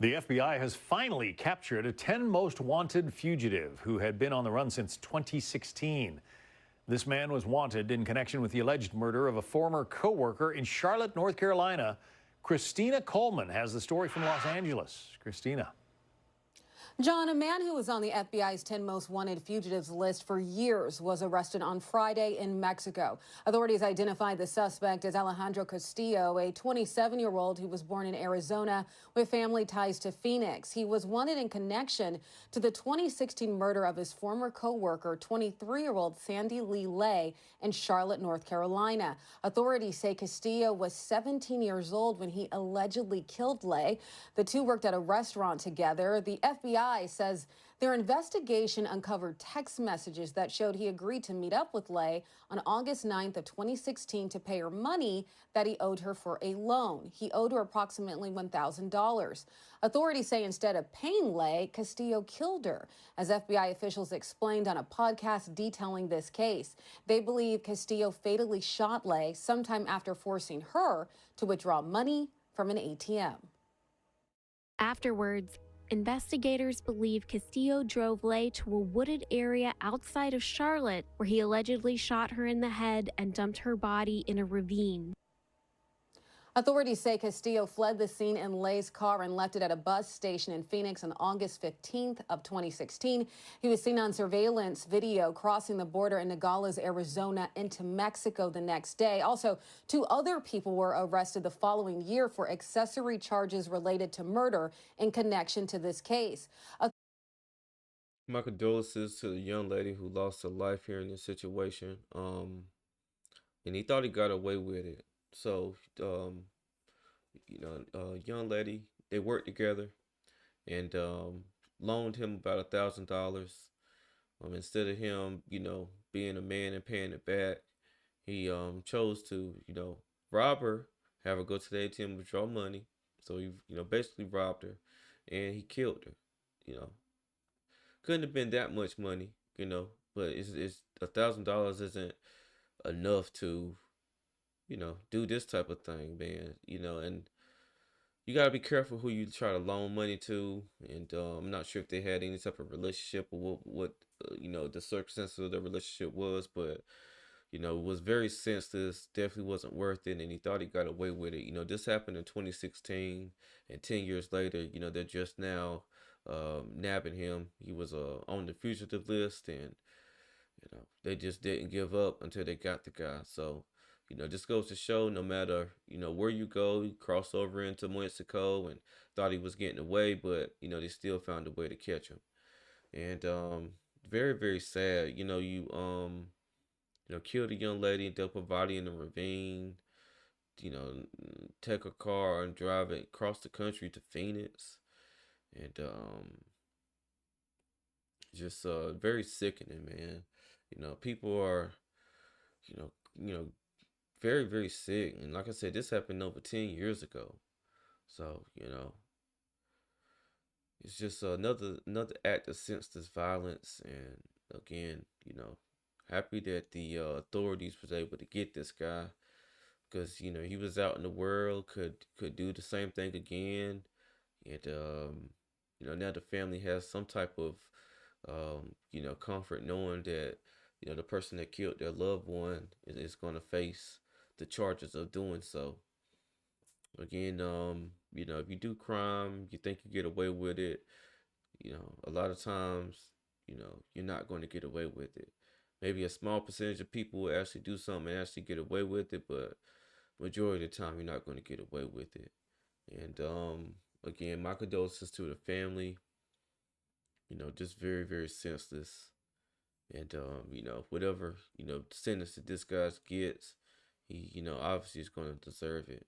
The FBI has finally captured a 10 most wanted fugitive who had been on the run since 2016. This man was wanted in connection with the alleged murder of a former co-worker in Charlotte, North Carolina. Christina Coleman has the story from Los Angeles. Christina. John, a man who was on the FBI's 10 most wanted fugitives list for years was arrested on Friday in Mexico. Authorities identified the suspect as Alejandro Castillo, a 27-year-old who was born in Arizona with family ties to Phoenix. He was wanted in connection to the 2016 murder of his former co-worker, 23-year-old Sandy Lee Lay, in Charlotte, North Carolina. Authorities say Castillo was 17 years old when he allegedly killed Lay. The two worked at a restaurant together. The FBI says their investigation uncovered text messages that showed he agreed to meet up with Lay on August 9th of 2016 to pay her money that he owed her for a loan. He owed her approximately $1,000. Authorities say instead of paying Lay, Castillo killed her, as FBI officials explained on a podcast detailing this case. They believe Castillo fatally shot Lay sometime after forcing her to withdraw money from an ATM. Afterwards, investigators believe Castillo drove Lay to a wooded area outside of Charlotte, where he allegedly shot her in the head and dumped her body in a ravine. Authorities say Castillo fled the scene in Lay's car and left it at a bus station in Phoenix on August 15th of 2016. He was seen on surveillance video crossing the border in Nogales, Arizona into Mexico the next day. Also, two other people were arrested the following year for accessory charges related to murder in connection to this case. My condolences to the young lady who lost her life here in this situation. And he thought he got away with it. So, young lady, they worked together and loaned him about $1,000. Instead of him, being a man and paying it back, he chose to, rob her, have her go to the ATM, withdraw money. So he, basically robbed her, and he killed her. Couldn't have been that much money, but it's $1,000 isn't enough to do this type of thing, man. And you gotta be careful who you try to loan money to. And I'm not sure if they had any type of relationship or what the circumstances of the relationship was, but it was very senseless. Definitely wasn't worth it, and he thought he got away with it. This happened in 2016, and 10 years later, they're just now nabbing him. He was on the fugitive list, and they just didn't give up until they got the guy. So this goes to show no matter, where you go, you cross over into Mexico and thought he was getting away, but, they still found a way to catch him. And very, very sad. Killed a young lady and dumped her body in a ravine, take a car and drive it across the country to Phoenix. And just very sickening, man. People are, you know, you know, very, very sick. And like I said, this happened over 10 years ago. So, it's just another act of senseless violence. And again, happy that the authorities was able to get this guy because he was out in the world, could do the same thing again. And now the family has some type of comfort knowing that the person that killed their loved one is going to face the charges of doing so. Again, if you do crime, you think you get away with it. A lot of times, you're not going to get away with it. Maybe a small percentage of people will actually do something and actually get away with it, but majority of the time, you're not going to get away with it. And again, my condolences to the family. Just very, very senseless. And whatever sentence that this guy gets, he obviously is going to deserve it.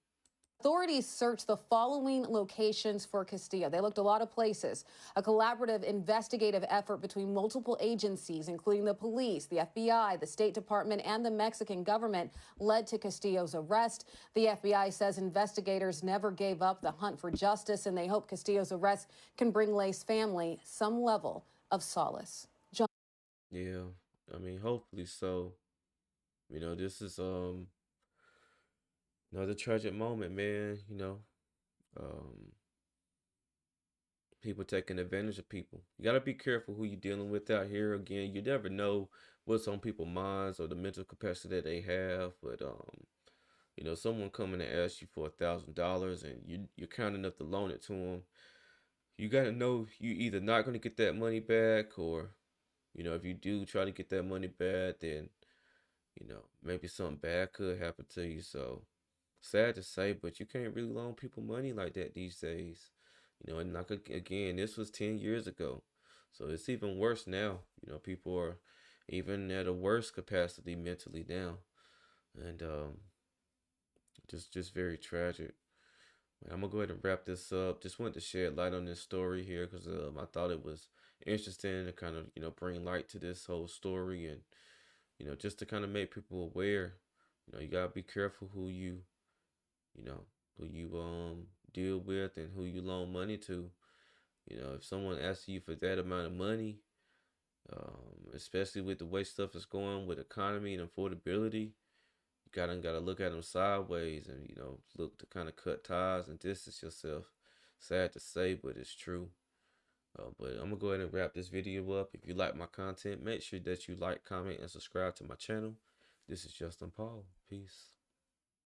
Authorities searched the following locations for Castillo. They looked a lot of places. A collaborative investigative effort between multiple agencies, including the police, the FBI, the State Department, and the Mexican government, led to Castillo's arrest. The FBI says investigators never gave up the hunt for justice, and they hope Castillo's arrest can bring Lay's family some level of solace. John. Yeah, hopefully so. This is another tragic moment, man. Um, people taking advantage of people. You got to be careful who you're dealing with out here. Again, you never know what's on people's minds or the mental capacity that they have. But you know, someone coming to ask you for $1,000 and you're kind enough to loan it to them. You got to know you either not going to get that money back, or you know, if you do try to get that money back, then you know maybe something bad could happen to you. So sad to say, but you can't really loan people money like that these days. You know, and like again, this was 10 years ago. So it's even worse now. You know, people are even at a worse capacity mentally now. And just very tragic. I'm gonna go ahead and wrap this up. Just wanted to shed light on this story here because I thought it was interesting to kind of bring light to this whole story, and just to kind of make people aware. You know, you gotta be careful you know who you deal with and who you loan money to. You know, if someone asks you for that amount of money, especially with the way stuff is going with economy and affordability, you gotta look at them sideways and look to kind of cut ties and distance yourself. Sad to say, but it's true. But I'm gonna go ahead and wrap this video up. If you like my content, make sure that you like, comment, and subscribe to my channel. This is Justin Paul. Peace.